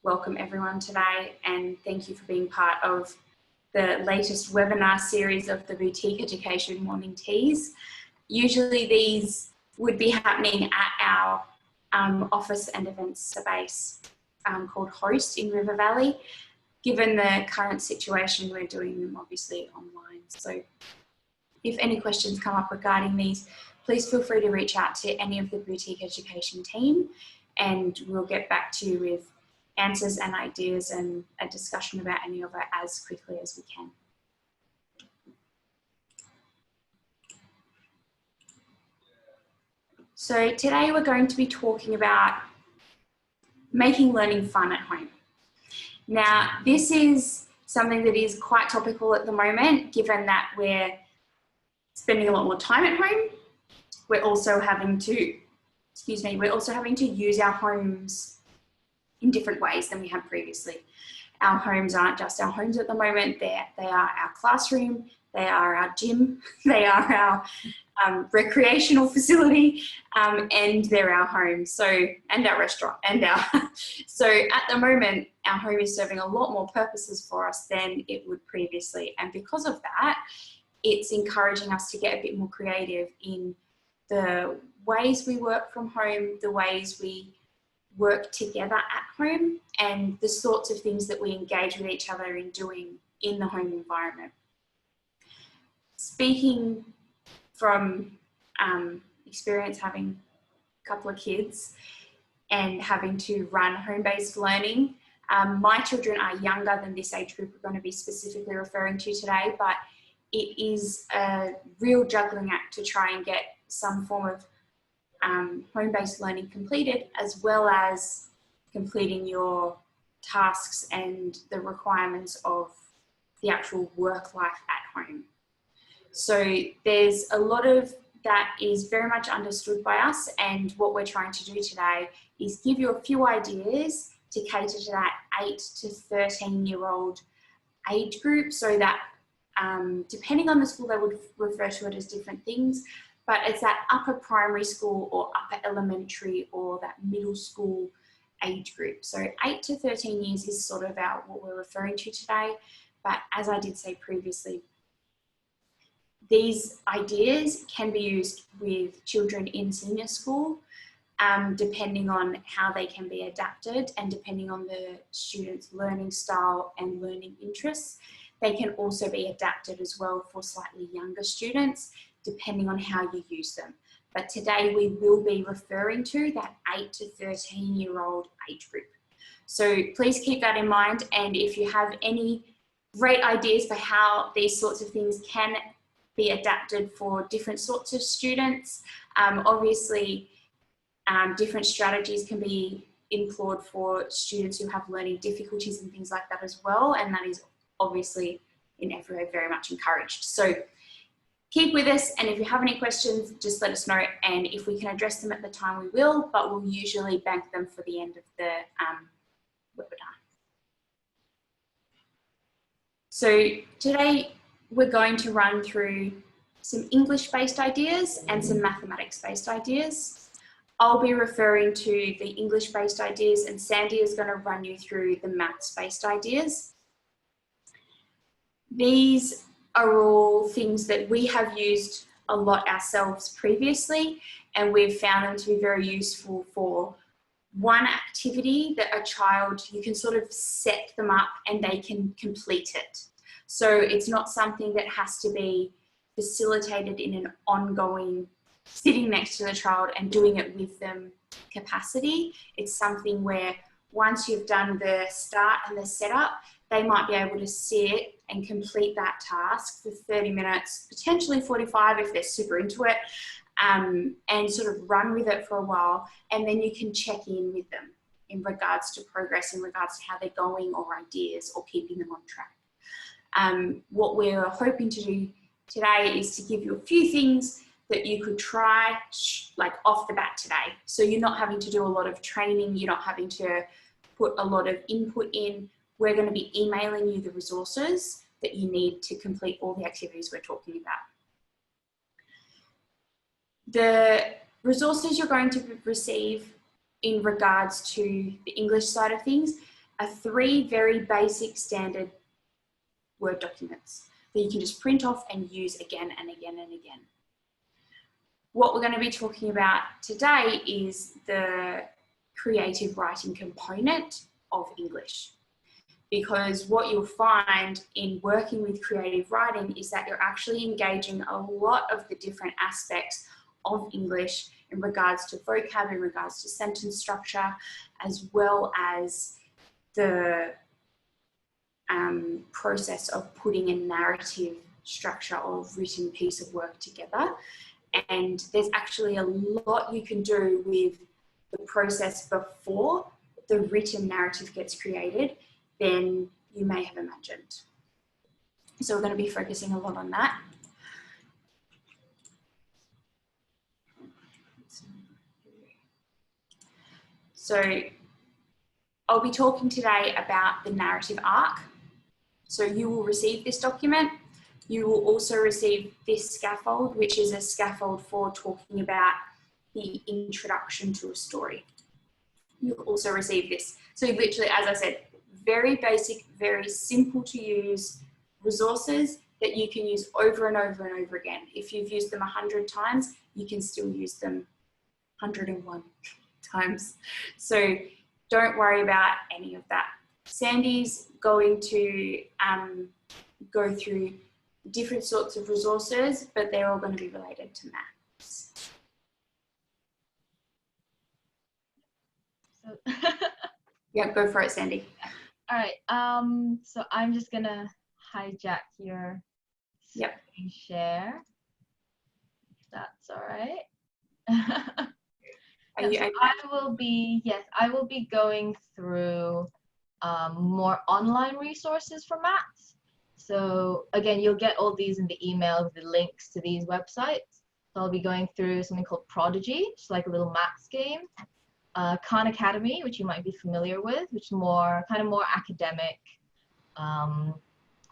welcome everyone today and thank you for being part of the latest webinar series of the Boutique Education Morning Teas. Usually these would be happening at our office and events space called Host in River Valley. Given the current situation, we're doing them obviously online. So if any questions come up regarding these, please feel free to reach out to any of the Boutique Education team and we'll get back to you with answers and ideas and a discussion about any of it as quickly as we can. So today we're going to be talking about making learning fun at home. Now, this is something that is quite topical at the moment, given that we're spending a lot more time at home. We're also having to, use our homes in different ways than we had previously. Our homes aren't just our homes at the moment, they are our classroom, they are our gym, they are our recreational facility, and they're our home, and our restaurant, so at the moment, our home is serving a lot more purposes for us than it would previously. And because of that, it's encouraging us to get a bit more creative in the ways we work from home, the ways we work together at home, and the sorts of things that we engage with each other in doing in the home environment. Speaking from experience having a couple of kids and having to run home-based learning, my children are younger than this age group we're going to be specifically referring to today, but it is a real juggling act to try and get some form of home-based learning completed, as well as completing your tasks and the requirements of the actual work life at home. So there's a lot of that is very much understood by us, and what we're trying to do today is give you a few ideas to cater to that 8 to 13-year-old age group, so that depending on the school they would refer to it as different things, but it's that upper primary school or upper elementary or that middle school age group. So 8 to 13 years is sort of what we're referring to today. But as I did say previously, these ideas can be used with children in senior school, depending on how they can be adapted and depending on the student's learning style and learning interests. They can also be adapted as well for slightly younger students, depending on how you use them. But today we will be referring to that 8 to 13-year-old age group. So please keep that in mind, and if you have any great ideas for how these sorts of things can be adapted for different sorts of students, obviously different strategies can be employed for students who have learning difficulties and things like that as well, and that is obviously in every way very much encouraged. So keep with us, and if you have any questions, just let us know, and if we can address them at the time, we will, but we'll usually bank them for the end of the webinar. So today we're going to run through some English-based ideas and some mathematics-based ideas. I'll be referring to the English-based ideas, and Sandy is going to run you through the maths-based ideas. These are all things that we have used a lot ourselves previously, and we've found them to be very useful for one activity that a child, you can sort of set them up and they can complete it. So it's not something that has to be facilitated in an ongoing sitting next to the child and doing it with them capacity. It's something where once you've done the start and the setup, they might be able to sit and complete that task for 30 minutes, potentially 45 if they're super into it, and sort of run with it for a while, and then you can check in with them in regards to progress, in regards to how they're going or ideas or keeping them on track. What we're hoping to do today is to give you a few things that you could try like off the bat today. So you're not having to do a lot of training, you're not having to put a lot of input in. We're going to be emailing you the resources that you need to complete all the activities we're talking about. The resources you're going to receive in regards to the English side of things are 3 very basic standard Word documents that you can just print off and use again and again and again. What we're going to be talking about today is the creative writing component of English. Because what you'll find in working with creative writing is that you're actually engaging a lot of the different aspects of English in regards to vocab, in regards to sentence structure, as well as the process of putting a narrative structure or written piece of work together. And there's actually a lot you can do with the process before the written narrative gets created than you may have imagined. So we're going to be focusing a lot on that. So I'll be talking today about the narrative arc. So you will receive this document. You will also receive this scaffold, which is a scaffold for talking about the introduction to a story. You'll also receive this. So literally, as I said, very basic, very simple to use resources that you can use over and over and over again. If you've used them 100 times, you can still use them 101 times. So don't worry about any of that. Sandy's going to go through different sorts of resources, but they're all going to be related to maths. So Yeah, go for it, Sandy. all right. So I'm just gonna hijack your screen share. If that's all right. Are you So okay? I will be going through more online resources for maths. So again, you'll get all these in the email with the links to these websites. So I'll be going through something called Prodigy, it's like a little maths game. Khan Academy, which you might be familiar with, which is more academic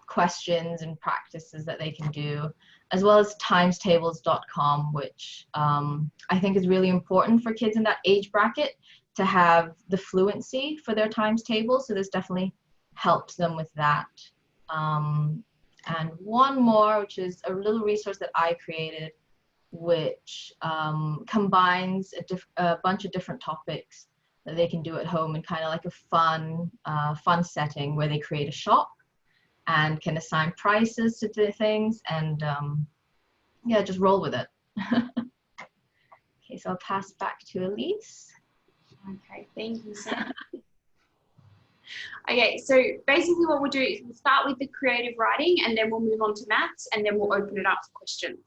questions and practices that they can do, as well as timestables.com, which I think is really important for kids in that age bracket to have the fluency for their times tables. So this definitely helps them with that. And one more, which is a little resource that I created, which combines a bunch of different topics that they can do at home in kind of like a fun setting where they create a shop and can assign prices to things and yeah, just roll with it. Okay, so I'll pass back to Elise. Okay, thank you, Sam. Okay, so basically what we'll do is we'll start with the creative writing and then we'll move on to maths and then we'll open it up for questions.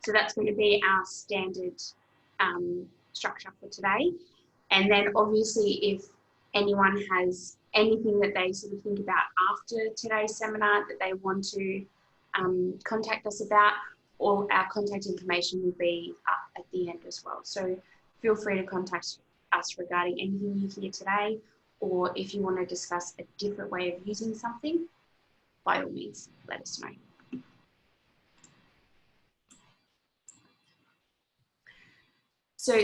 So that's going to be our standard structure for today. And then obviously if anyone has anything that they sort of think about after today's seminar that they want to contact us about, all our contact information will be up at the end as well. So feel free to contact us regarding anything you hear today, or if you want to discuss a different way of using something, by all means, let us know. So,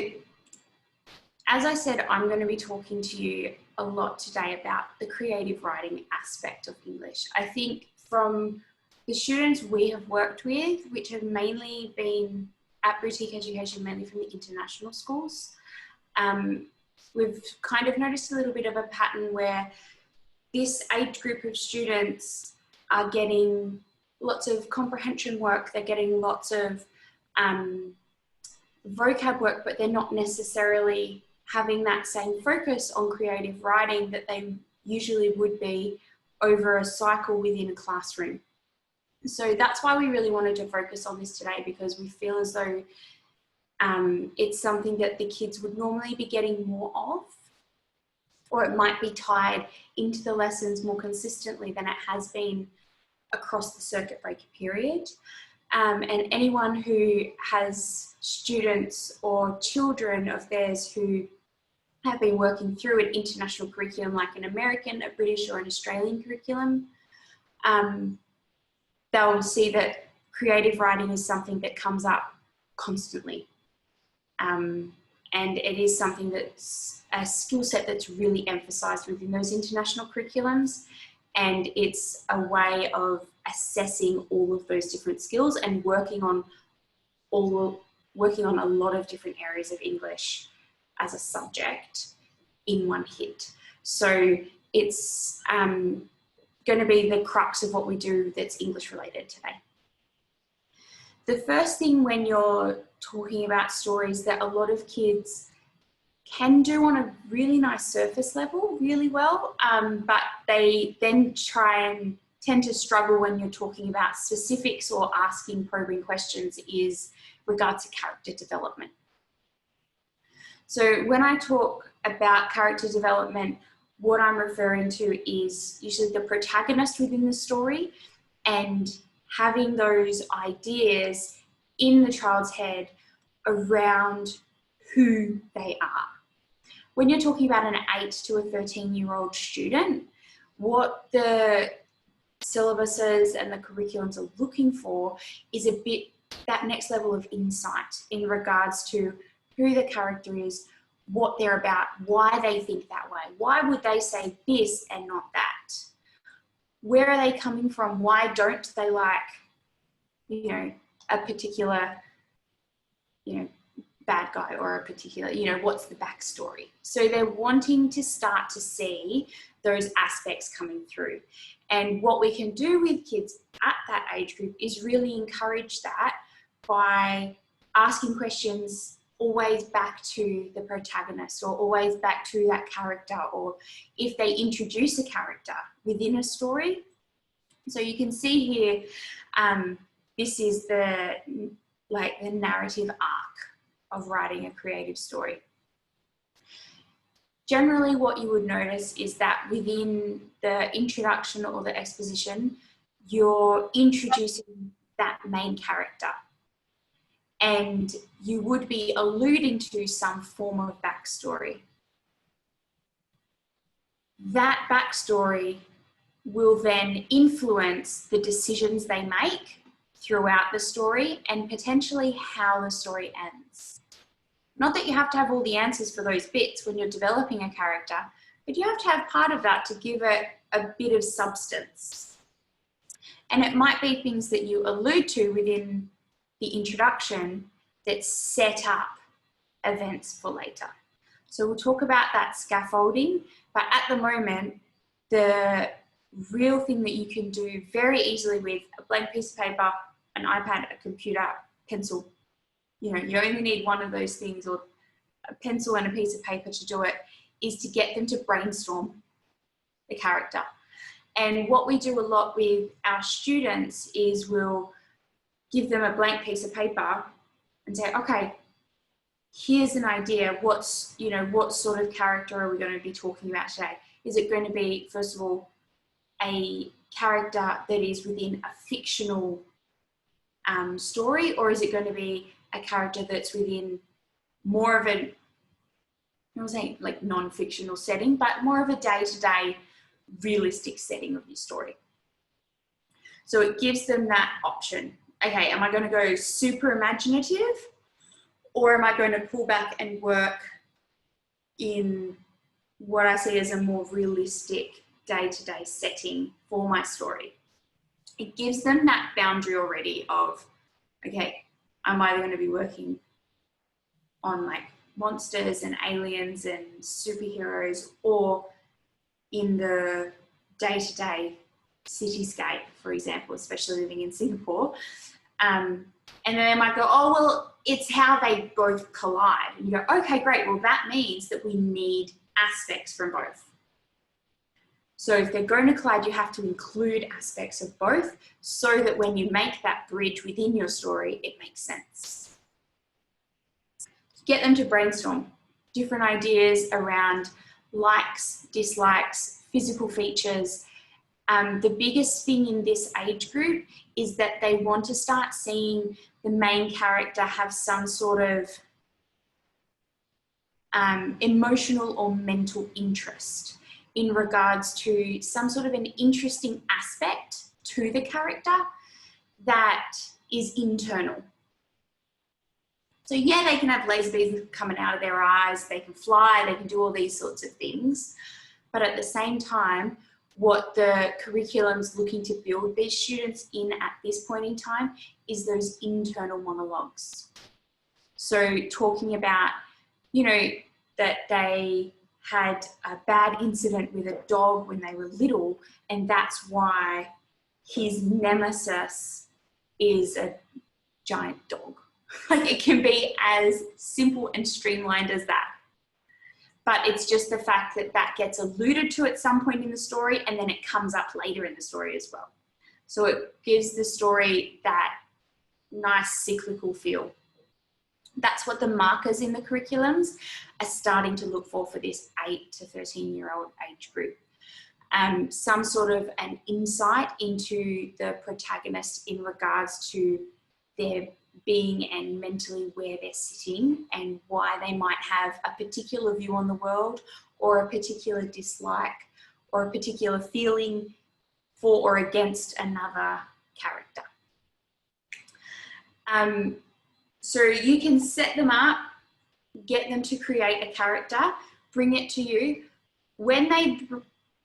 as I said, I'm going to be talking to you a lot today about the creative writing aspect of English. I think from the students we have worked with, which have mainly been at boutique education, mainly from the international schools, we've kind of noticed a little bit of a pattern where this age group of students are getting lots of comprehension work, they're getting lots of vocab work, but they're not necessarily having that same focus on creative writing that they usually would be over a cycle within a classroom. So that's why we really wanted to focus on this today, because we feel as though it's something that the kids would normally be getting more of, or it might be tied into the lessons more consistently than it has been across the circuit breaker period. And anyone who has students or children of theirs who have been working through an international curriculum like an American, a British or an Australian curriculum, they'll see that creative writing is something that comes up constantly. And And it is something that's a skill set that's really emphasised within those international curriculums. And it's a way of assessing all of those different skills and working on a lot of different areas of English as a subject in one hit. So it's going to be the crux of what we do that's English related today. The first thing when you're talking about stories that a lot of kids can do on a really nice surface level really well, but they then try and tend to struggle when you're talking about specifics or asking probing questions is regards to character development. So when I talk about character development, what I'm referring to is usually the protagonist within the story and having those ideas in the child's head around who they are. When you're talking about an 8 to a 13-year-old student, what the syllabuses and the curriculums are looking for is a bit that next level of insight in regards to who the character is, what they're about, why they think that way, why would they say this and not that, where are they coming from, why don't they like, you know, a particular, you know, bad guy or a particular, you know, what's the backstory. So they're wanting to start to see those aspects coming through. And what we can do with kids at that age group is really encourage that by asking questions always back to the protagonist or always back to that character, or if they introduce a character within a story. So you can see here, this is the narrative arc of writing a creative story. Generally what you would notice is that within the introduction or the exposition, you're introducing that main character and you would be alluding to some form of backstory. That backstory will then influence the decisions they make throughout the story and potentially how the story ends. Not that you have to have all the answers for those bits when you're developing a character, but you have to have part of that to give it a bit of substance. And it might be things that you allude to within the introduction that set up events for later. So we'll talk about that scaffolding, but at the moment, the real thing that you can do very easily with a blank piece of paper, an iPad, a computer, pencil, you know, you only need one of those things, or a pencil and a piece of paper to do it, is to get them to brainstorm the character. And what we do a lot with our students is we'll give them a blank piece of paper and say, okay, here's an idea. What sort of character are we going to be talking about today? Is it going to be, first of all, a character that is within a fictional story, or is it going to be a character that's within more of a, I was saying like non-fictional setting, but more of a day-to-day realistic setting of your story? So it gives them that option. Okay, am I going to go super imaginative, or am I going to pull back and work in what I see as a more realistic day-to-day setting for my story? It gives them that boundary already of, okay, I'm either going to be working on like monsters and aliens and superheroes, or in the day-to-day cityscape, for example, especially living in Singapore. And then they might go, oh, well, it's how they both collide. And you go, okay, great. Well, that means that we need aspects from both. So if they're going to collide, you have to include aspects of both so that when you make that bridge within your story, it makes sense. Get them to brainstorm different ideas around likes, dislikes, physical features. The biggest thing in this age group is that they want to start seeing the main character have some sort of emotional or mental interest in regards to some sort of an interesting aspect to the character that is internal. So yeah, they can have laser beams coming out of their eyes, they can fly, they can do all these sorts of things. But at the same time, what the curriculum's looking to build these students in at this point in time is those internal monologues. So talking about, you know, that they had a bad incident with a dog when they were little, and that's why his nemesis is a giant dog. Like, it can be as simple and streamlined as that. But it's just the fact that that gets alluded to at some point in the story, and then it comes up later in the story as well. So it gives the story that nice cyclical feel. That's what the markers in the curriculums are starting to look for this 8 to 13-year-old age group. Some sort of an insight into the protagonist in regards to their being and mentally where they're sitting and why they might have a particular view on the world or a particular dislike or a particular feeling for or against another character. So you can set them up, get them to create a character, bring it to you. When they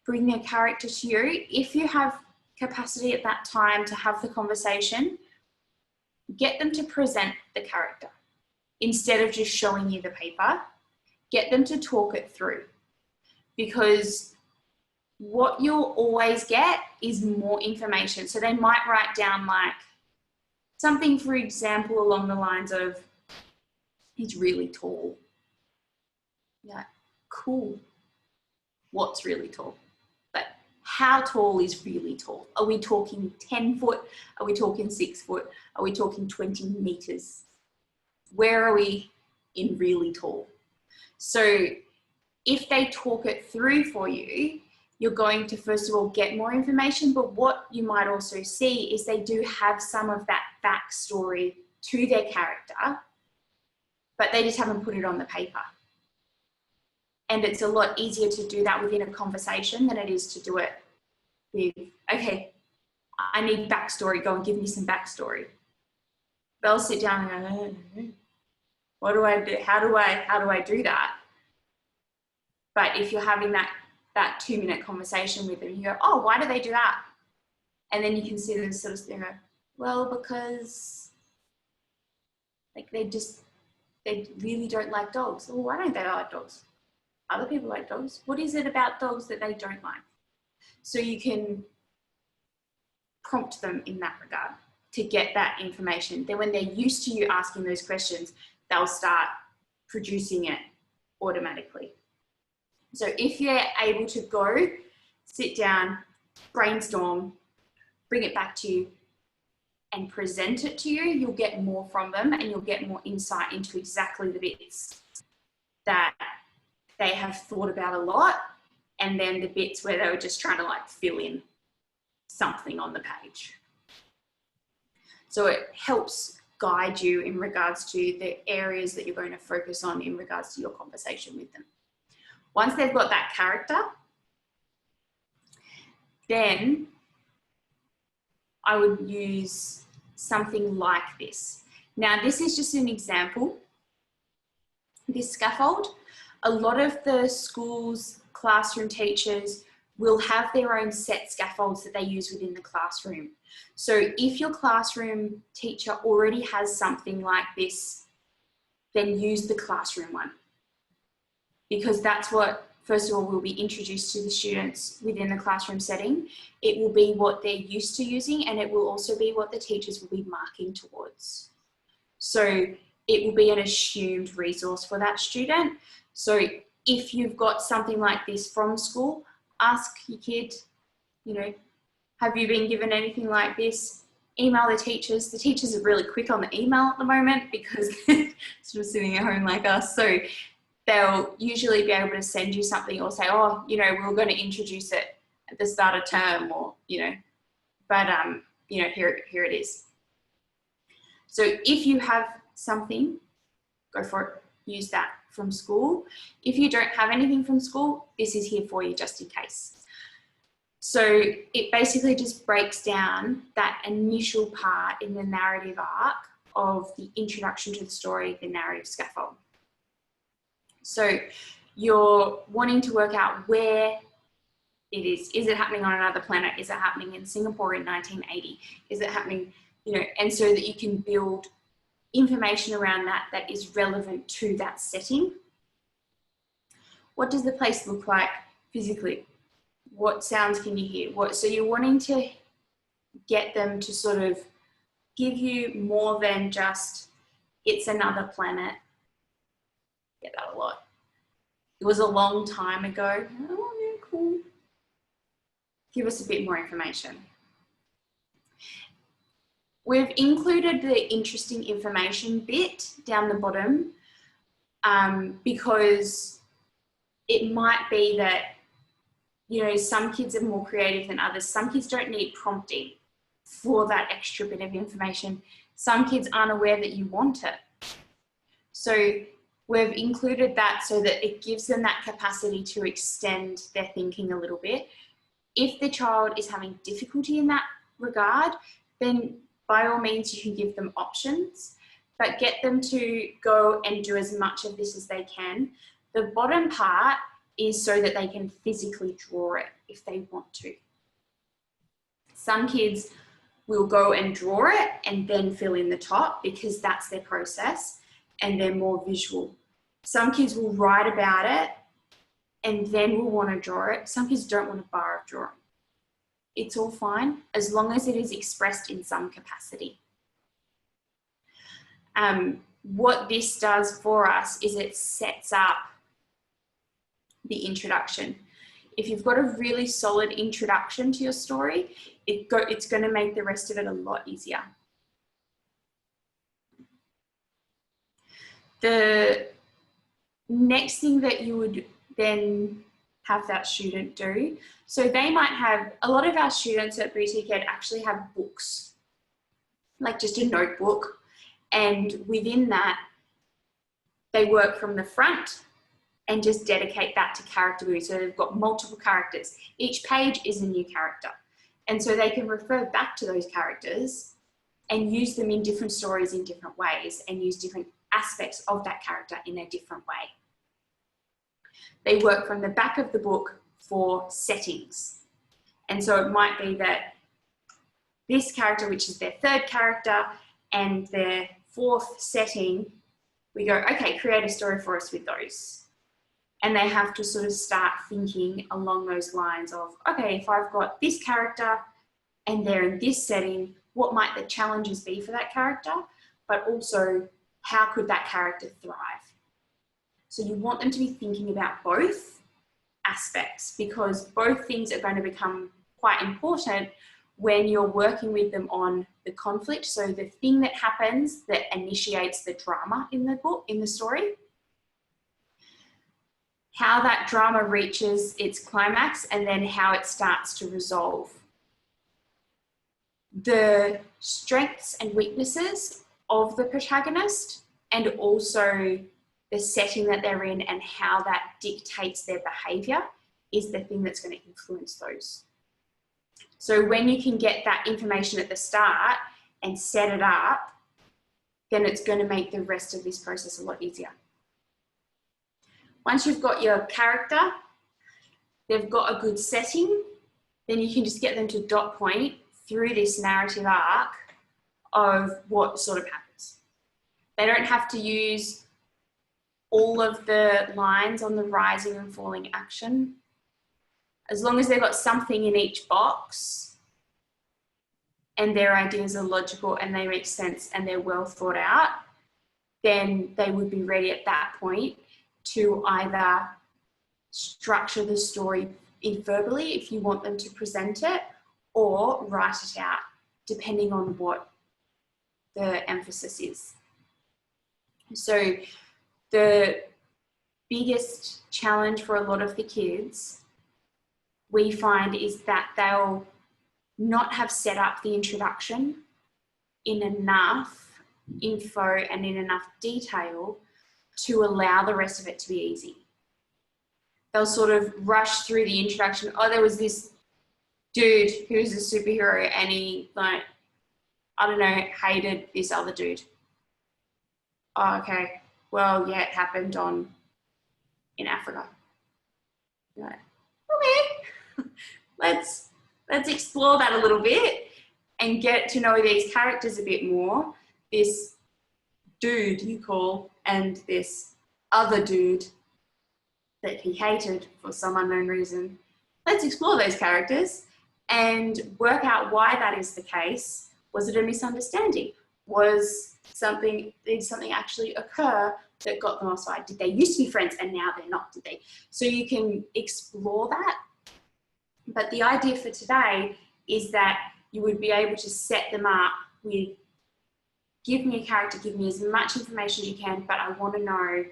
bring their character to you, if you have capacity at that time to have the conversation, get them to present the character. Instead of just showing you the paper, get them to talk it through. Because what you'll always get is more information. So they might write down like something, for example, along the lines of, he's really tall. Yeah, cool. What's really tall? But how tall is really tall? Are we talking 10 foot? Are we talking 6 foot? Are we talking 20 meters? Where are we in really tall? So if they talk it through for you, you're going to, first of all, get more information, but what you might also see is they do have some of that backstory to their character, but they just haven't put it on the paper. And it's a lot easier to do that within a conversation than it is to do it with, okay, I need backstory, go and give me some backstory. They'll sit down and go, oh, what do I do? How do I do that? But if you're having that 2-minute conversation with them, you go, oh, why do they do that? And then you can see them sort of go, well, because like they really don't like dogs. Well, why don't they like dogs? Other people like dogs. What is it about dogs that they don't like? So you can prompt them in that regard to get that information. Then when they're used to you asking those questions, they'll start producing it automatically. So if you're able to go, sit down, brainstorm, bring it back to you and present it to you, you'll get more from them and you'll get more insight into exactly the bits that they have thought about a lot, and then the bits where they were just trying to like fill in something on the page. So it helps guide you in regards to the areas that you're going to focus on in regards to your conversation with them. Once they've got that character, then I would use something like this. Now, this is just an example. This scaffold, a lot of the schools, classroom teachers will have their own set scaffolds that they use within the classroom. So if your classroom teacher already has something like this, then use the classroom one. Because that's what, first of all, will be introduced to the students within the classroom setting. It will be what they're used to using, and it will also be what the teachers will be marking towards. So it will be an assumed resource for that student. So if you've got something like this from school, ask your kid, you know, have you been given anything like this? Email the teachers. The teachers are really quick on the email at the moment because they're sort of sitting at home like us. So they'll usually be able to send you something or say, oh, you know, we're going to introduce it at the start of term, or, you know, but, you know, here it is. So if you have something, go for it, use that from school. If you don't have anything from school, this is here for you just in case. So it basically just breaks down that initial part in the narrative arc of the introduction to the story, the narrative scaffold. So you're wanting to work out where it is. Is it happening on another planet? Is it happening in Singapore in 1980? Is it happening, and so that you can build information around that is relevant to that setting. What does the place look like physically? What sounds can you hear? So you're wanting to get them to sort of give you more than just, it's another planet. Get that a lot. It was a long time ago. Oh, yeah, cool. Give us a bit more information. We've included the interesting information bit down the bottom because it might be that, some kids are more creative than others. Some kids don't need prompting for that extra bit of information. Some kids aren't aware that you want it. So we've included that so that it gives them that capacity to extend their thinking a little bit. If the child is having difficulty in that regard, then by all means you can give them options, but get them to go and do as much of this as they can. The bottom part is so that they can physically draw it if they want to. Some kids will go and draw it and then fill in the top because that's their process and they're more visual. Some kids will write about it and then will want to draw it. Some kids don't want a bar of drawing. It's all fine as long as it is expressed in some capacity. What this does for us is it sets up the introduction. If you've got a really solid introduction to your story, it's going to make the rest of it a lot easier. The next thing that you would then have that student do, so they might have, a lot of our students at Boutique Ed actually have books, like just a notebook, and within that, they work from the front and just dedicate that to character building. So they've got multiple characters. Each page is a new character. And so they can refer back to those characters and use them in different stories in different ways and use different aspects of that character in a different way. They work from the back of the book for settings. And so it might be that this character, which is their third character, and their fourth setting, we go, okay, create a story for us with those. And they have to sort of start thinking along those lines of, okay, if I've got this character and they're in this setting, what might the challenges be for that character? But also, how could that character thrive? So you want them to be thinking about both aspects because both things are going to become quite important when you're working with them on the conflict. So the thing that happens that initiates the drama in the book, in the story, how that drama reaches its climax, and then how it starts to resolve. The strengths and weaknesses of the protagonist, and also the setting that they're in and how that dictates their behavior is the thing that's going to influence those. So when you can get that information at the start and set it up, then it's going to make the rest of this process a lot easier. Once you've got your character, they've got a good setting, then you can just get them to dot point through this narrative arc of what sort of happens. They don't have to use all of the lines on the rising and falling action. As long as they've got something in each box and their ideas are logical and they make sense and they're well thought out, then they would be ready at that point to either structure the story verbally if you want them to present it, or write it out, depending on what the emphasis is. So the biggest challenge for a lot of the kids we find is that they'll not have set up the introduction in enough info and in enough detail to allow the rest of it to be easy. They'll sort of rush through the introduction. Oh, there was this dude who was a superhero and he, like, I don't know, hated this other dude. oh, okay, well, yeah, it happened in Africa. You're like, okay, let's explore that a little bit and get to know these characters a bit more. This dude you call and this other dude that he hated for some unknown reason. Let's explore those characters and work out why that is the case. Was it a misunderstanding? Did something actually occur that got them offside? Did they used to be friends and now they're not? Did they? So you can explore that. But the idea for today is that you would be able to set them up with, give me a character, give me as much information as you can, but I want to know,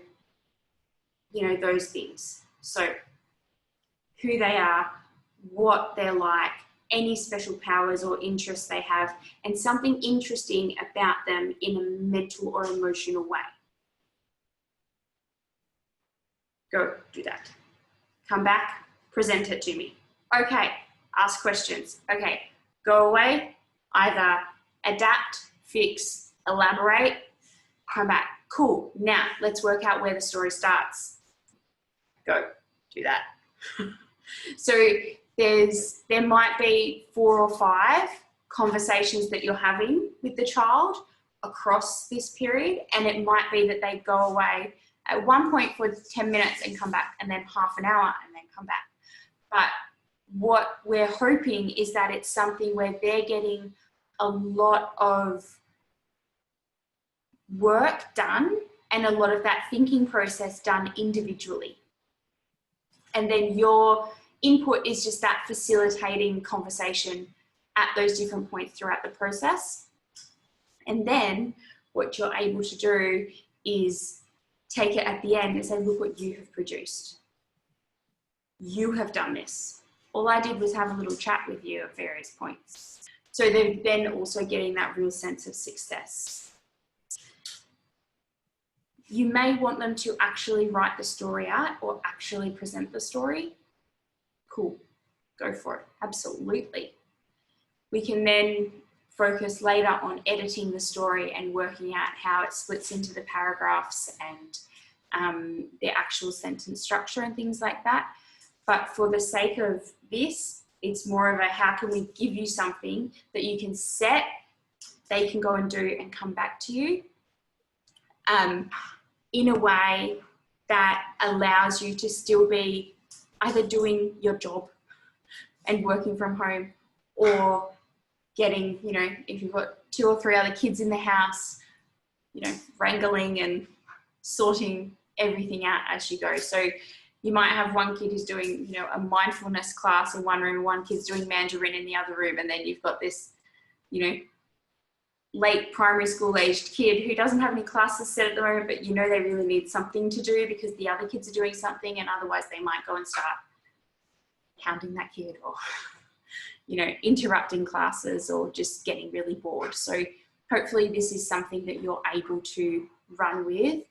you know, those things. So who they are, what they're like, any special powers or interests they have, and something interesting about them in a mental or emotional way. Go do that. Come back, present it to me. Okay, ask questions. Okay, go away, either adapt, fix, elaborate, come back. Cool, now let's work out where the story starts. Go, do that. So there might be 4 or 5 conversations that you're having with the child across this period, and it might be that they go away at one point for 10 minutes and come back, and then half an hour and then come back. But what we're hoping is that it's something where they're getting a lot of work done and a lot of that thinking process done individually. And then your input is just that facilitating conversation at those different points throughout the process. And then what you're able to do is take it at the end and say, look what you have produced. You have done this. All I did was have a little chat with you at various points. So they're then also getting that real sense of success. You may want them to actually write the story out or actually present the story. Cool, go for it, absolutely. We can then focus later on editing the story and working out how it splits into the paragraphs and the actual sentence structure and things like that. But for the sake of this, it's more of a how can we give you something that you can set, they can go and do and come back to you in a way that allows you to still be either doing your job and working from home or getting, you know, if you've got 2 or 3 other kids in the house, you know, wrangling and sorting everything out as you go. So you might have one kid who's doing, you know, a mindfulness class in one room, and one kid's doing Mandarin in the other room, and then you've got this, you know, late primary school aged kid who doesn't have any classes set at the moment, but you know they really need something to do because the other kids are doing something, and otherwise they might go and start hounding that kid or, you know, interrupting classes or just getting really bored. So hopefully this is something that you're able to run with.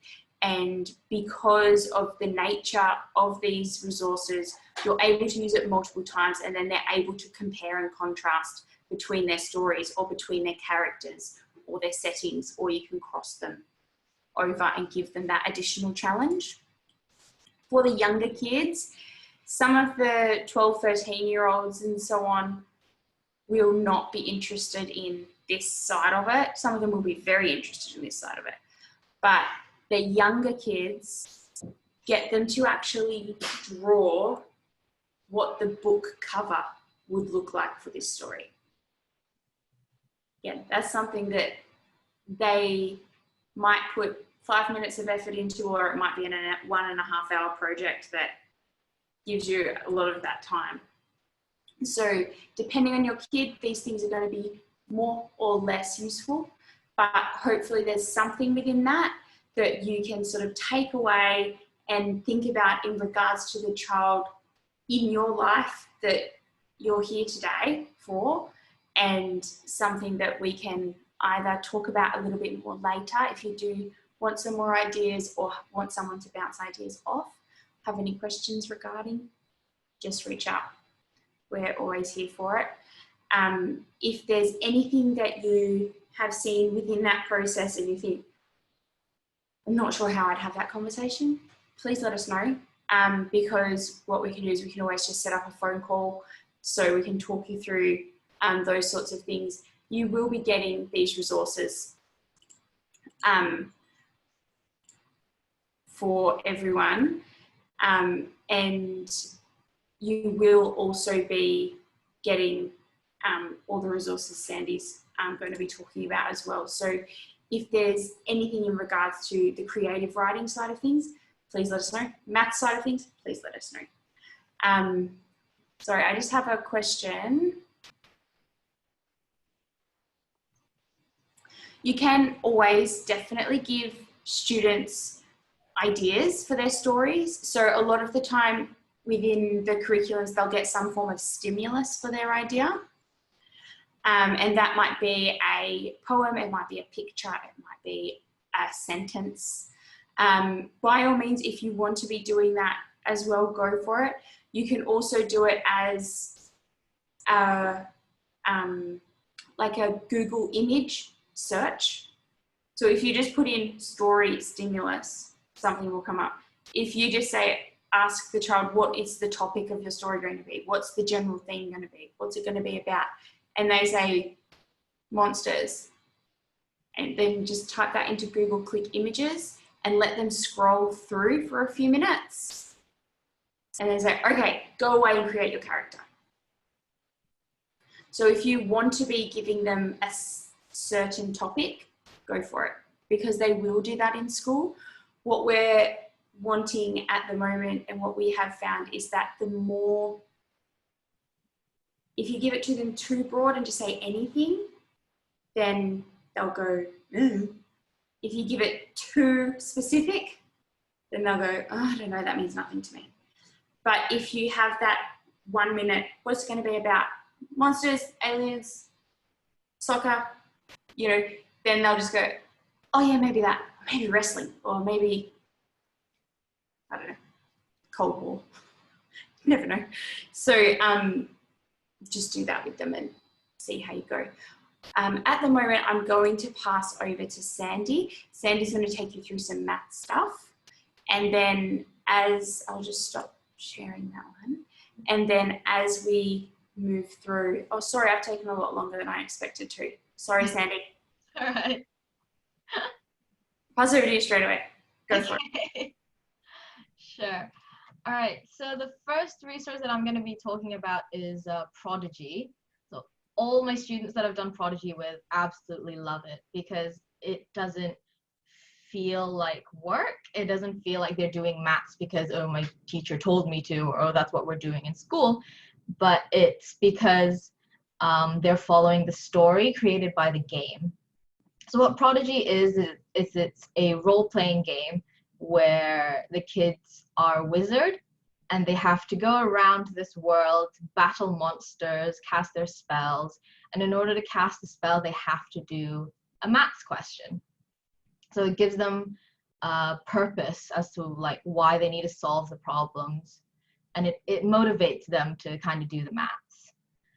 And because of the nature of these resources, you're able to use it multiple times, and then they're able to compare and contrast between their stories or between their characters or their settings, or you can cross them over and give them that additional challenge. For the younger kids, some of the 12, 13-year-olds and so on will not be interested in this side of it. Some of them will be very interested in this side of it. But the younger kids, get them to actually draw what the book cover would look like for this story. Yeah, that's something that they might put 5 minutes of effort into, or it might be in a 1.5 hour project that gives you a lot of that time. So depending on your kid, these things are going to be more or less useful, but hopefully there's something within that that you can sort of take away and think about in regards to the child in your life that you're here today for, and something that we can either talk about a little bit more later if you do want some more ideas or want someone to bounce ideas off. Have any questions regarding, just reach out. We're always here for it. If there's anything that you have seen within that process and you think, I'm not sure how I'd have that conversation. Please let us know. Because what we can do is we can always just set up a phone call so we can talk you through those sorts of things. You will be getting these resources for everyone, and you will also be getting all the resources Sandy's going to be talking about as well. So if there's anything in regards to the creative writing side of things, please let us know. Math side of things, please let us know. Sorry, I just have a question. You can always definitely give students ideas for their stories. So a lot of the time within the curriculums, they'll get some form of stimulus for their idea. And that might be a poem, it might be a picture, it might be a sentence. By all means, if you want to be doing that as well, go for it. You can also do it as like a Google image search. So if you just put in story stimulus, something will come up. If you just say, ask the child, what is the topic of your story going to be? What's the general theme going to be? What's it going to be about? And they say monsters. And then just type that into Google, click images, and let them scroll through for a few minutes. And then say, okay, go away and create your character. So if you want to be giving them a certain topic, go for it, because they will do that in school. What we're wanting at the moment and what we have found is that the more, if you give it to them too broad and just say anything, then they'll go, If you give it too specific, then they'll go, oh, I don't know, that means nothing to me. But if you have that 1 minute, what's it going to be about? Monsters, aliens, soccer, you know, then they'll just go, oh yeah, maybe that, maybe wrestling, or maybe, I don't know, Cold War. You never know. So just do that with them and see how you go. At the moment, I'm going to pass over to Sandy. Sandy's going to take you through some math stuff. And then as, I'll just stop sharing that one. And then as we move through, oh, sorry, I've taken a lot longer than I expected to. Sorry, Sandy. All right. Pass over to you straight away. Go for it. Sure. All right. So the first resource that I'm going to be talking about is Prodigy. So all my students that I've done Prodigy with absolutely love it because it doesn't feel like work. It doesn't feel like they're doing maths because, oh, my teacher told me to, or oh, that's what we're doing in school. But it's because they're following the story created by the game. So what Prodigy is it's a role-playing game where the kids are wizard and they have to go around this world, battle monsters, cast their spells, and in order to cast the spell, they have to do a maths question. So it gives them purpose as to like why they need to solve the problems, and it motivates them to kind of do the maths.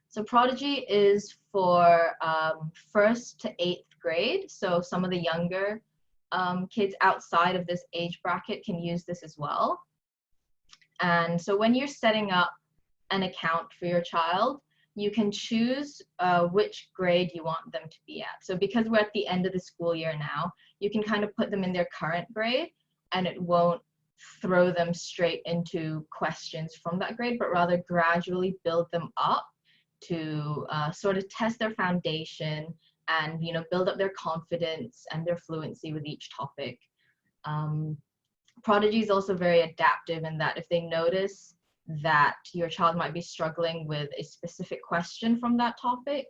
So Prodigy is for 1st to 8th grade, so some of the younger kids outside of this age bracket can use this as well. And so when you're setting up an account for your child, you can choose which grade you want them to be at. So because we're at the end of the school year now, you can kind of put them in their current grade and it won't throw them straight into questions from that grade, but rather gradually build them up to sort of test their foundation and, you know, build up their confidence and their fluency with each topic. Prodigy is also very adaptive in that if they notice that your child might be struggling with a specific question from that topic,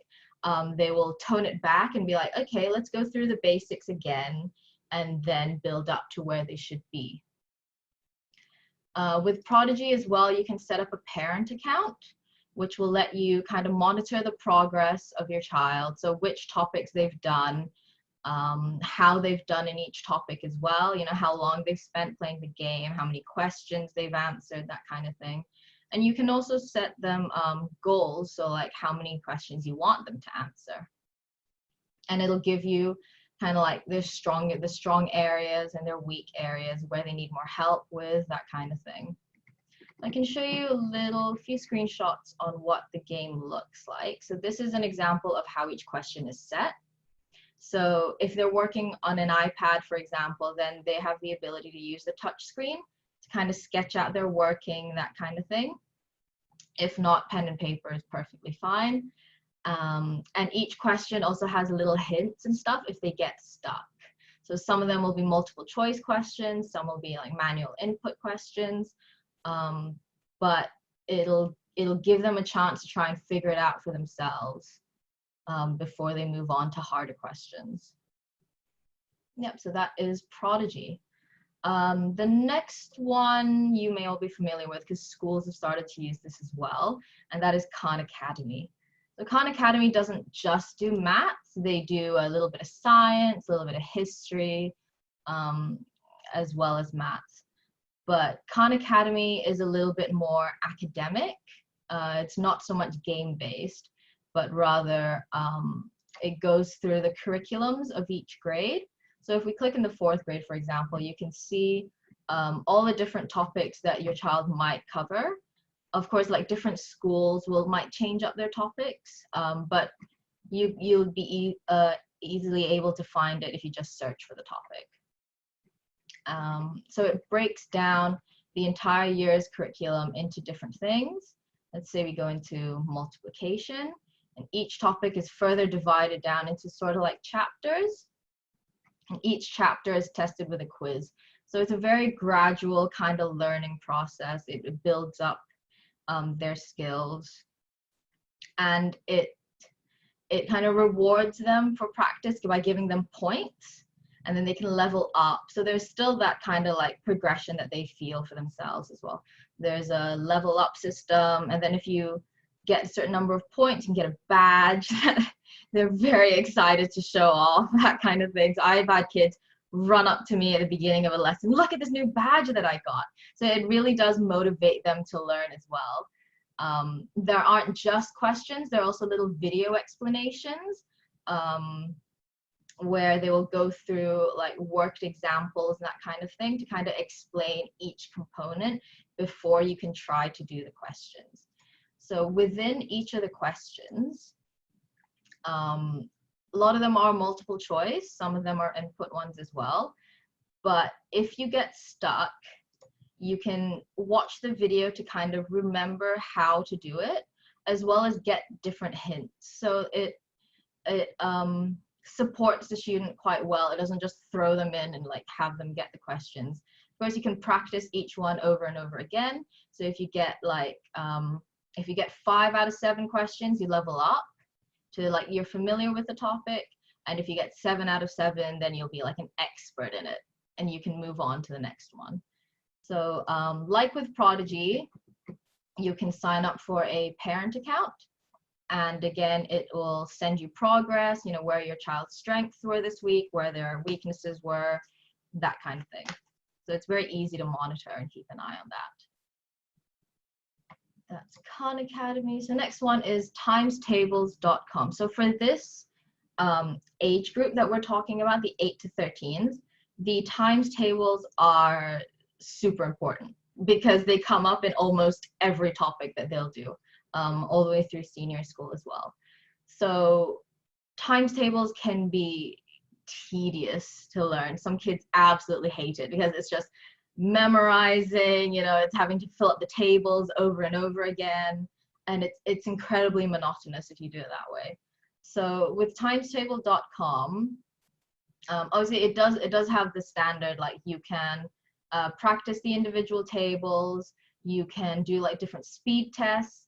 they will tone it back and be like, okay, let's go through the basics again and then build up to where they should be. With Prodigy as well, you can set up a parent account, which will let you kind of monitor the progress of your child. So which topics they've done, how they've done in each topic as well, you know, how long they've spent playing the game, how many questions they've answered, that kind of thing. And you can also set them goals, so like how many questions you want them to answer. And it'll give you kind of like the strong areas and their weak areas where they need more help with, that kind of thing. I can show you a few screenshots on what the game looks like. So this is an example of how each question is set. So if they're working on an iPad, for example, then they have the ability to use the touch screen to kind of sketch out their working, that kind of thing. If not, pen and paper is perfectly fine. And each question also has little hints and stuff if they get stuck. So some of them will be multiple choice questions, some will be like manual input questions, but it'll give them a chance to try and figure it out for themselves before they move on to harder questions. Yep, so that is Prodigy. The next one you may all be familiar with because schools have started to use this as well, and that is Khan Academy. So Khan Academy doesn't just do maths, they do a little bit of science, a little bit of history, as well as maths. But Khan Academy is a little bit more academic. It's not so much game-based, but rather it goes through the curriculums of each grade. So if we click in the 4th grade, for example, you can see all the different topics that your child might cover. Of course, like different schools might change up their topics, but you'll be easily able to find it if you just search for the topic. So it breaks down the entire year's curriculum into different things. Let's say we go into multiplication, and each topic is further divided down into sort of like chapters. And each chapter is tested with a quiz. So it's a very gradual kind of learning process. It builds up their skills, and it kind of rewards them for practice by giving them points, and then they can level up. So there's still that kind of like progression that they feel for themselves as well. There's a level up system, and then if you get a certain number of points, you can get a badge. They're very excited to show off, that kind of thing. So I've had kids run up to me at the beginning of a lesson, look at this new badge that I got. So it really does motivate them to learn as well. There aren't just questions, there are also little video explanations where they will go through like worked examples and that kind of thing to kind of explain each component before you can try to do the questions. So within each of the questions, a lot of them are multiple choice, some of them are input ones as well. But if you get stuck, you can watch the video to kind of remember how to do it, as well as get different hints. So it supports the student quite well. It doesn't just throw them in and like have them get the questions. Of course, you can practice each one over and over again. So if you get like, if you get 5 out of 7 questions, you level up to like you're familiar with the topic. And if you get 7 out of 7, then you'll be like an expert in it and you can move on to the next one. So like with Prodigy, you can sign up for a parent account. And again, it will send you progress, you know, where your child's strengths were this week, where their weaknesses were, that kind of thing. So it's very easy to monitor and keep an eye on that. That's Khan Academy. So next one is timestables.com. So for this age group that we're talking about, the 8 to 13s, the times tables are super important because they come up in almost every topic that they'll do, all the way through senior school as well. So times tables can be tedious to learn. Some kids absolutely hate it because it's just memorizing, you know, it's having to fill up the tables over and over again, and it's incredibly monotonous if you do it that way. So with timestable.com, obviously it does have the standard, like you can practice the individual tables, you can do like different speed tests.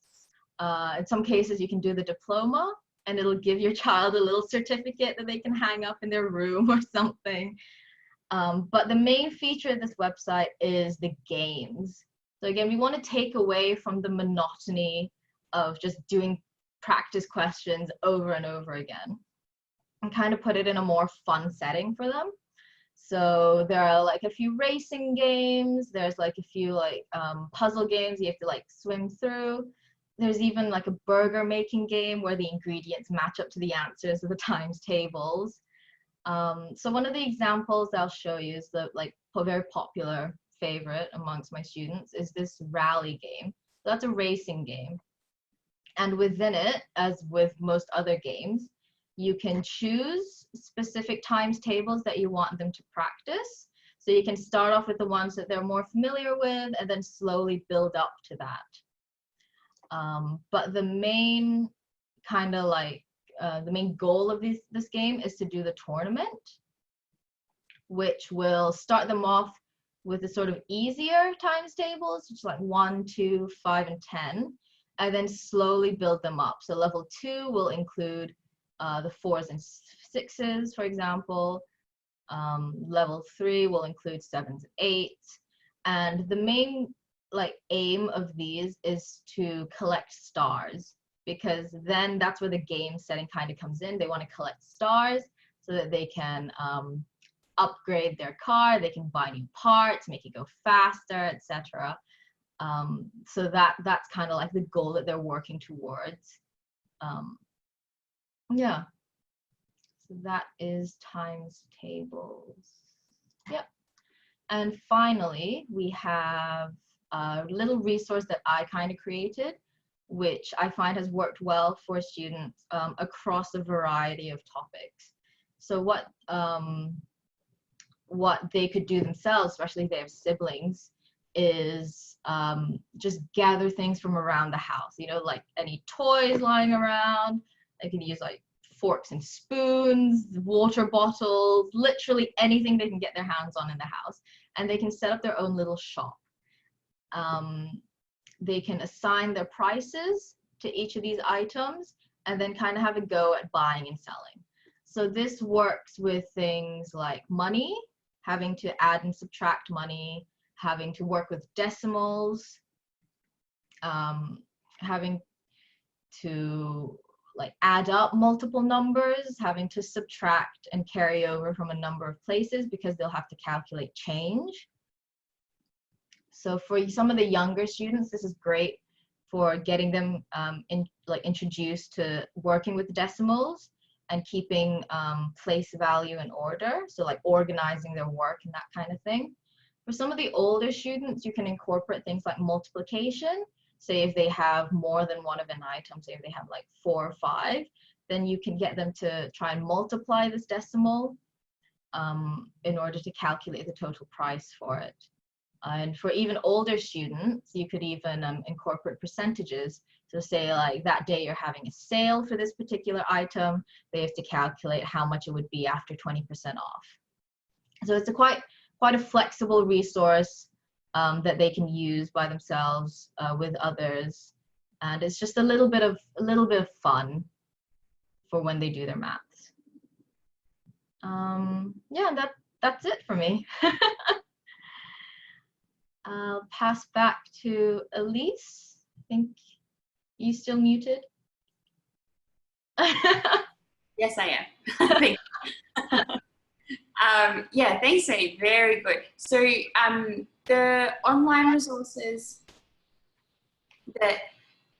In some cases you can do the diploma and it'll give your child a little certificate that they can hang up in their room or something. But the main feature of this website is the games. So again, we want to take away from the monotony of just doing practice questions over and over again and kind of put it in a more fun setting for them. So there are like a few racing games, there's like a few like puzzle games you have to like swim through. There's even like a burger making game where the ingredients match up to the answers of the times tables. So one of the examples I'll show you is the very popular favorite amongst my students is this rally game. So that's a racing game. And within it, as with most other games, you can choose specific times tables that you want them to practice. So you can start off with the ones that they're more familiar with and then slowly build up to that. But the main the main goal of this game is to do the tournament, which will start them off with the sort of easier times tables, which is like 1, 2, 5, and 10, and then slowly build them up. So level 2 will include the 4s and 6s, for example. Level 3 will include 7s and 8s. And the main aim of these is to collect stars, because then that's where the game setting kind of comes in. They want to collect stars so that they can upgrade their car, they can buy new parts, make it go faster, etc. So that's kind of like the goal that they're working towards. Yeah, so that is times tables. Yep. And finally, we have a little resource that I kind of created, which I find has worked well for students across a variety of topics. So what they could do themselves, especially if they have siblings, is just gather things from around the house, like any toys lying around. They can use like forks and spoons, water bottles, literally anything they can get their hands on in the house, and they can set up their own little shop. They can assign their prices to each of these items and then kind of have a go at buying and selling. So this works with things like money, having to add and subtract money, having to work with decimals, having to add up multiple numbers, having to subtract and carry over from a number of places because they'll have to calculate change. So for some of the younger students, this is great for getting them introduced to working with decimals and keeping place value in order. So organizing their work and that kind of thing. For some of the older students, you can incorporate things like multiplication. Say if they have more than one of an item, say if they have 4 or 5, then you can get them to try and multiply this decimal in order to calculate the total price for it. And for even older students, you could even incorporate percentages. So say that day you're having a sale for this particular item, they have to calculate how much it would be after 20% off. So it's quite a flexible resource that they can use by themselves with others, and it's just a little bit of fun for when they do their maths. Yeah, that's it for me. I'll pass back to Elise. I think you still muted. Yes, I am. Yeah, thanks, Amy. Very good. So the online resources that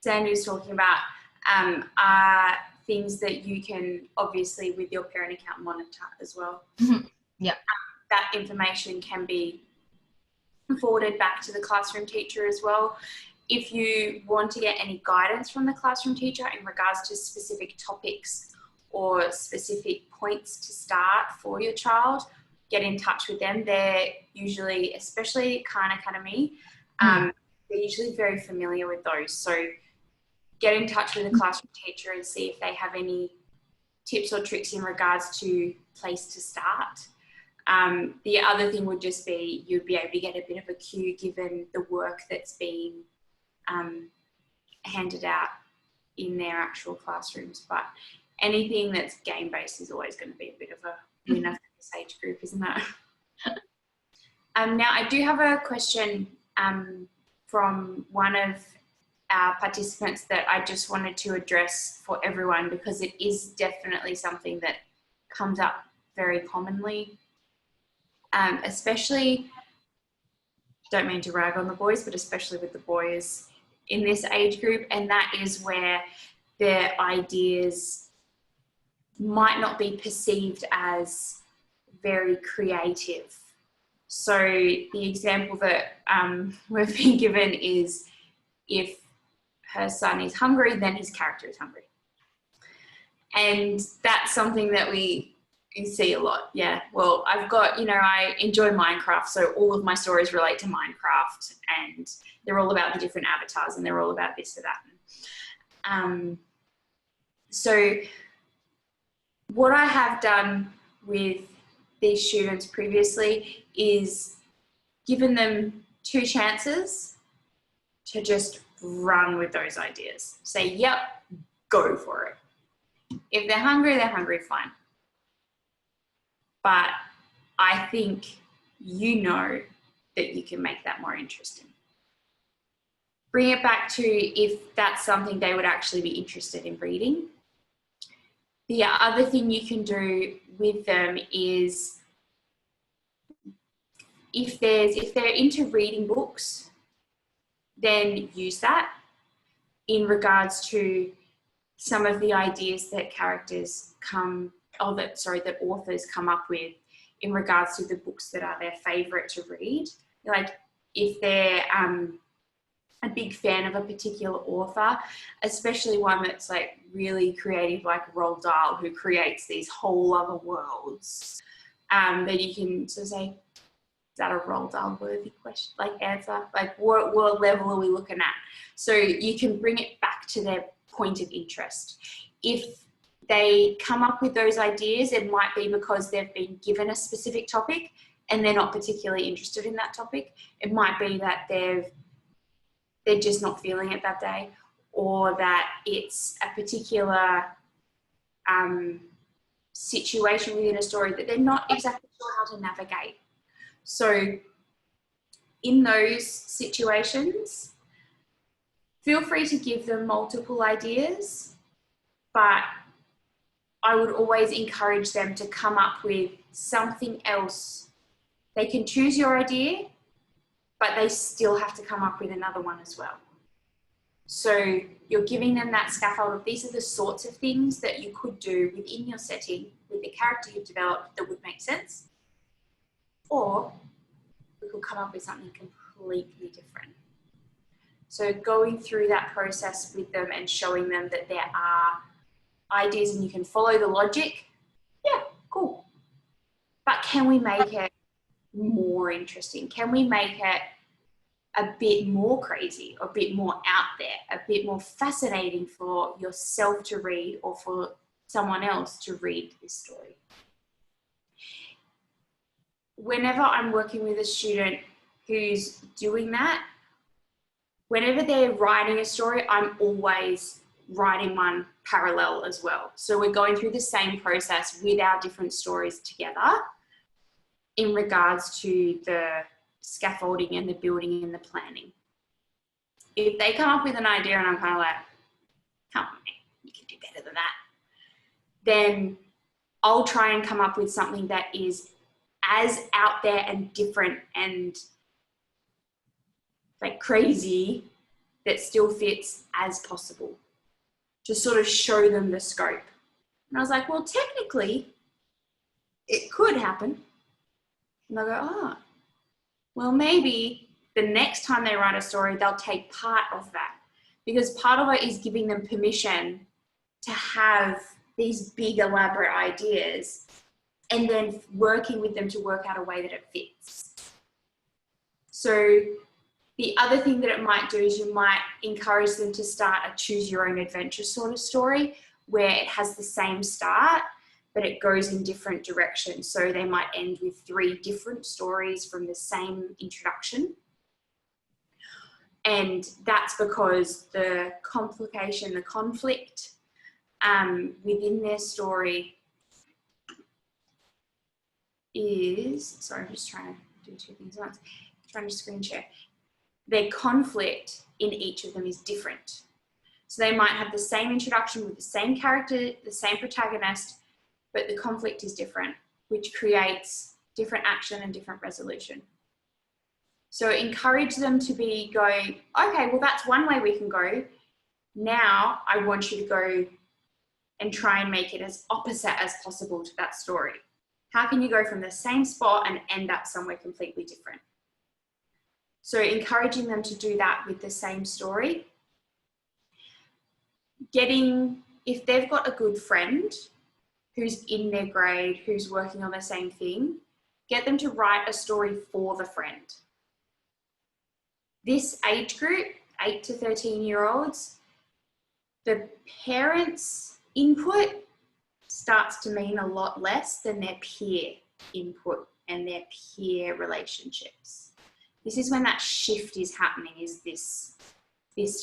Sandy was talking about are things that you can obviously with your parent account monitor as well. Yeah. That information can be forwarded back to the classroom teacher as well. If you want to get any guidance from the classroom teacher in regards to specific topics or specific points to start for your child, get in touch with them. They're usually, especially Khan Academy, they're usually very familiar with those. So get in touch with the classroom teacher and see if they have any tips or tricks in regards to place to start. The other thing would just be you'd be able to get a bit of a cue given the work that's been handed out in their actual classrooms. But anything that's game-based is always going to be a bit of a winner for this age group, isn't it? Now, I do have a question from one of our participants that I just wanted to address for everyone, because it is definitely something that comes up very commonly, especially, don't mean to rag on the boys, but especially with the boys in this age group, and that is where their ideas might not be perceived as very creative. So the example that we've been given is, if her son is hungry, then his character is hungry. And that's something that we see a lot. Yeah, well, I've got, I enjoy Minecraft, so all of my stories relate to Minecraft, and they're all about the different avatars, and they're all about this or that. So what I have done with these students previously is given them 2 chances to just run with those ideas. Say, yep, go for it. If they're hungry, fine. But I think that you can make that more interesting. Bring it back to if that's something they would actually be interested in reading. The other thing you can do with them is, if they're into reading books, then use that in regards to some of the ideas that that authors come up with in regards to the books that are their favorite to read. Like, if they're a big fan of a particular author, especially one that's like really creative, like Roald Dahl, who creates these whole other worlds, then you can sort of say, is that a Roald Dahl worthy question, like answer? Like, what level are we looking at? So you can bring it back to their point of interest. If they come up with those ideas, it might be because they've been given a specific topic and they're not particularly interested in that topic. It might be that they're just not feeling it that day, or that it's a particular situation within a story that they're not exactly sure how to navigate. So in those situations, feel free to give them multiple ideas, but I would always encourage them to come up with something else. They can choose your idea, but they still have to come up with another one as well. So you're giving them that scaffold of, these are the sorts of things that you could do within your setting with the character you've developed that would make sense. Or we could come up with something completely different. So going through that process with them and showing them that there are ideas and you can follow the logic, yeah, cool. But can we make it more interesting? Can we make it a bit more crazy, a bit more out there, a bit more fascinating for yourself to read or for someone else to read this story? Whenever I'm working with a student who's doing that, whenever they're writing a story, I'm always writing one parallel as well. So we're going through the same process with our different stories together in regards to the scaffolding and the building and the planning. If they come up with an idea and I'm kind of like, come on, man, you can do better than that, then I'll try and come up with something that is as out there and different and like crazy that still fits as possible, to sort of show them the scope. And I was like, well, technically it could happen. And they'll go, oh, well, maybe the next time they write a story, they'll take part of that, because part of it is giving them permission to have these big elaborate ideas and then working with them to work out a way that it fits. So the other thing that it might do is you might encourage them to start a choose your own adventure sort of story where it has the same start, but it goes in different directions. So they might end with 3 different stories from the same introduction. And that's because the complication, the conflict within their story is, sorry, I'm just trying to do 2 things at once. I'm trying to screen share. Their conflict in each of them is different. So they might have the same introduction with the same character, the same protagonist, but the conflict is different, which creates different action and different resolution. So encourage them to be going, okay, well, that's one way we can go. Now I want you to go and try and make it as opposite as possible to that story? How can you go from the same spot and end up somewhere completely different? So encouraging them to do that with the same story. If they've got a good friend who's in their grade, who's working on the same thing, get them to write a story for the friend. This age group, 8 to 13-year-olds, the parents' input starts to mean a lot less than their peer input and their peer relationships. This is when that shift is happening, is this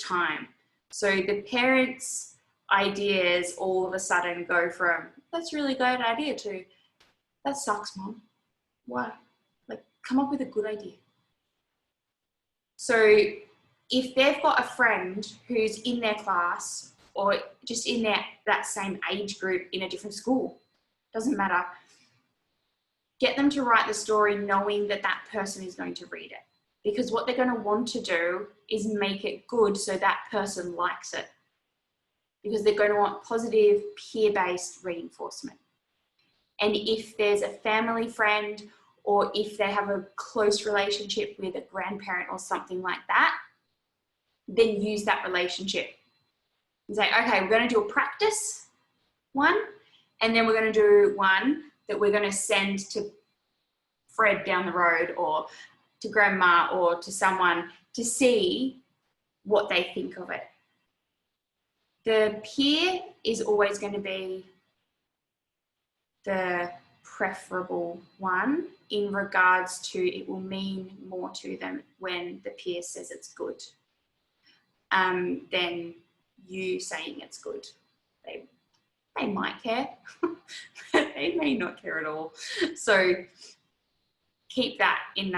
time. So the parents' ideas all of a sudden go from, that's a really great idea, to, that sucks, Mom. Why? Like, come up with a good idea. So if they've got a friend who's in their class or just in that same age group in a different school, doesn't matter, get them to write the story knowing that that person is going to read it. Because what they're going to want to do is make it good so that person likes it. Because they're going to want positive peer-based reinforcement. And if there's a family friend, or if they have a close relationship with a grandparent or something like that, then use that relationship. And say, okay, we're going to do a practice one, and then we're going to do one that we're going to send to Fred down the road, or to grandma, or to someone, to see what they think of it. The peer is always going to be the preferable one in regards to, it will mean more to them when the peer says it's good than you saying it's good. They might care, but they may not care at all. So keep that in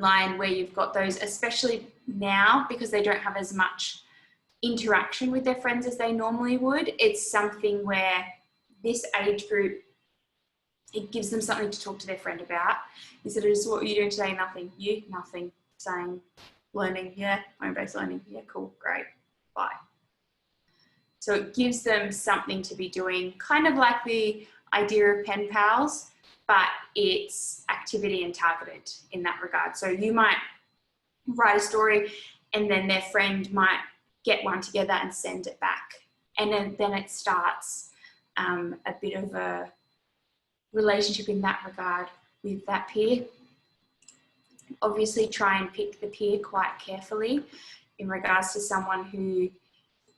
line where you've got those, especially now because they don't have as much interaction with their friends as they normally would. It's something where this age group, it gives them something to talk to their friend about. Instead of just, what are you doing today? Nothing. You? Nothing. Same. Learning. Yeah. Home-based learning. Yeah, cool. Great. Bye. So it gives them something to be doing, kind of like the idea of pen pals, but it's activity and targeted in that regard. So you might write a story and then their friend might get one together and send it back. And then it starts a bit of a relationship in that regard with that peer. Obviously try and pick the peer quite carefully in regards to someone who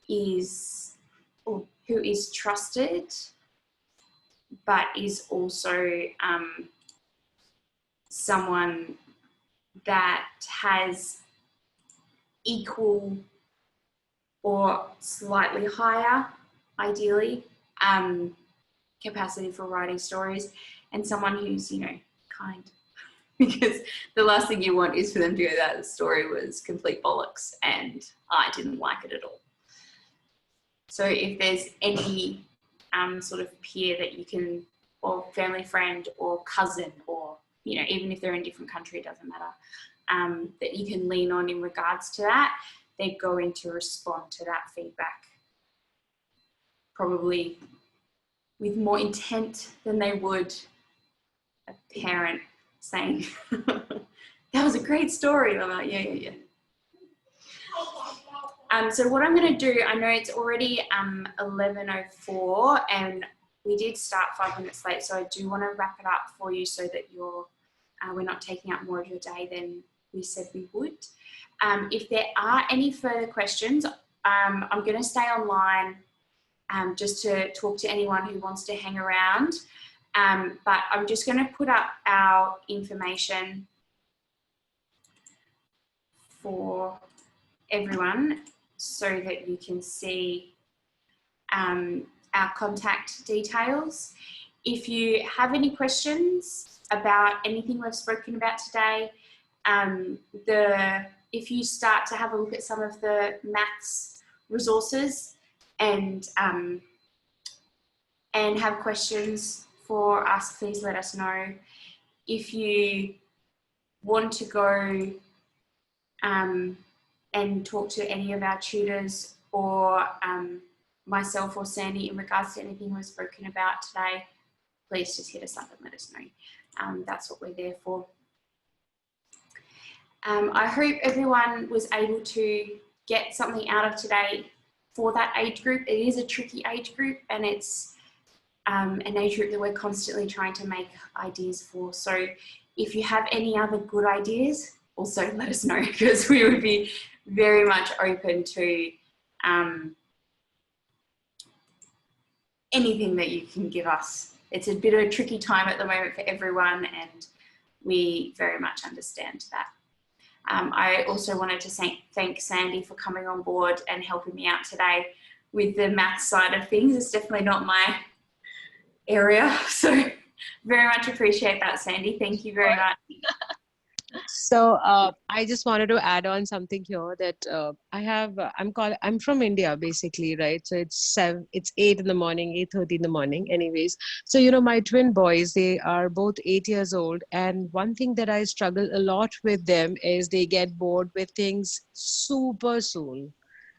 is trusted, but is also someone that has equal or slightly higher, ideally, capacity for writing stories, and someone who's, kind. Because the last thing you want is for them to go, that story was complete bollocks and I didn't like it at all. So if there's any sort of peer that you can, or family friend or cousin, or, even if they're in a different country, it doesn't matter, that you can lean on in regards to that, they're going to respond to that feedback probably with more intent than they would a parent saying, that was a great story. I'm like, yeah. So what I'm going to do, I know it's already 11:04 and we did start 5 minutes late, so I do want to wrap it up for you so that we're not taking up more of your day than we said we would. If there are any further questions, I'm going to stay online just to talk to anyone who wants to hang around. But I'm just going to put up our information for everyone so that you can see our contact details. If you have any questions about anything we've spoken about today, if you start to have a look at some of the maths resources and have questions for us, please let us know. If you want to go and talk to any of our tutors or myself or Sandy in regards to anything we've spoken about today, please just hit us up and let us know. That's what we're there for. I hope everyone was able to get something out of today for that age group. It is a tricky age group, and it's an age group that we're constantly trying to make ideas for. So if you have any other good ideas, also let us know, because we would be very much open to anything that you can give us. It's a bit of a tricky time at the moment for everyone, and we very much understand that. I also wanted to thank Sandy for coming on board and helping me out today with the maths side of things. It's definitely not my area, so very much appreciate that, Sandy. Thank you very much. So I just wanted to add on something here that I'm from India basically, right? So it's 8 in the morning, 8:30 in the morning anyways. So, you know, my twin boys, they are both 8 years old. And one thing that I struggle a lot with them is they get bored with things super soon.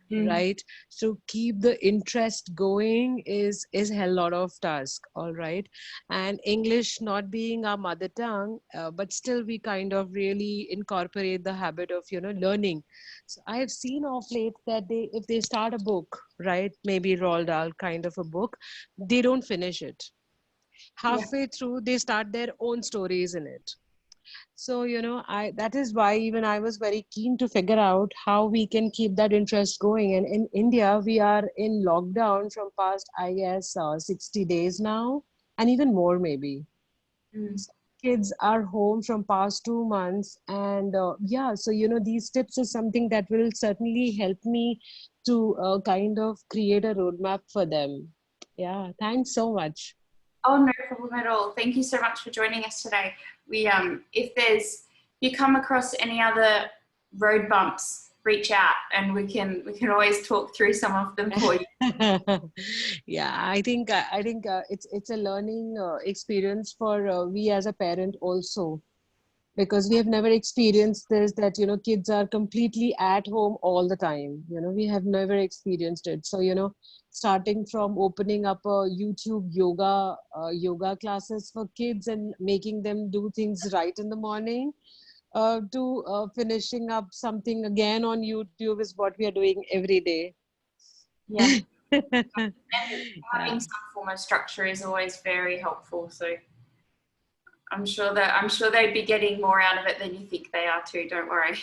Right, so keep the interest going is a hell lot of task. All right, and English not being our mother tongue, but still we kind of really incorporate the habit of, you know, learning. So I have seen of late that if they start a book, right, maybe Roald Dahl kind of a book, they don't finish it. Halfway through they start their own stories in it. So, you know, that is why even I was very keen to figure out how we can keep that interest going. And in India, we are in lockdown from past, I guess, 60 days now, and even more maybe. So kids are home from past 2 months. And yeah, so, you know, these tips is something that will certainly help me to kind of create a roadmap for them. Yeah, thanks so much. Oh, no problem at all. Thank you so much for joining us today. We, if you come across any other road bumps, reach out, and we can always talk through some of them for you. Yeah, I think it's a learning experience for we as a parent also, because we have never experienced this, that, you know, kids are completely at home all the time. You know, we have never experienced it. So, you know, starting from opening up a YouTube yoga classes for kids and making them do things right in the morning, to finishing up something again on YouTube is what we are doing every day. Yeah. And Yeah. having some form of structure is always very helpful. So I'm sure they'd be getting more out of it than you think they are too. Don't worry.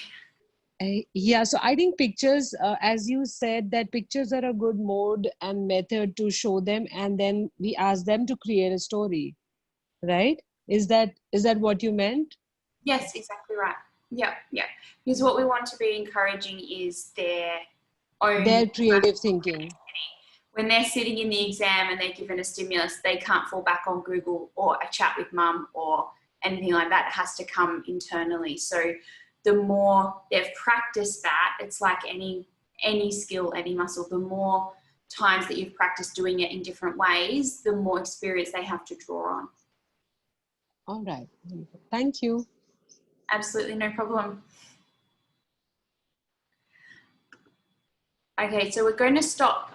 Yeah, so I think pictures, as you said, that pictures are a good mode and method to show them, and then we ask them to create a story, right? Is that what you meant? Yes, exactly right. Yeah, yeah. Because what we want to be encouraging is their own. Their creative thinking. When they're sitting in the exam and they're given a stimulus, they can't fall back on Google or a chat with mum or anything like that. It has to come internally. So the more they've practiced that, it's like any skill, any muscle, the more times that you've practiced doing it in different ways, the more experience they have to draw on. All right. Thank you. Absolutely, no problem. Okay, so we're going to stop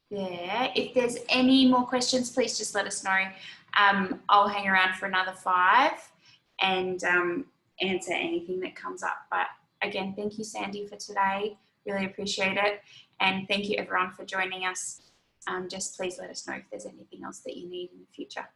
there. If there's any more questions, please just let us know. I'll hang around for another 5 and answer anything that comes up. But again, thank you, Sandy, for today. Really appreciate it. And thank you, everyone, for joining us. Just please let us know if there's anything else that you need in the future.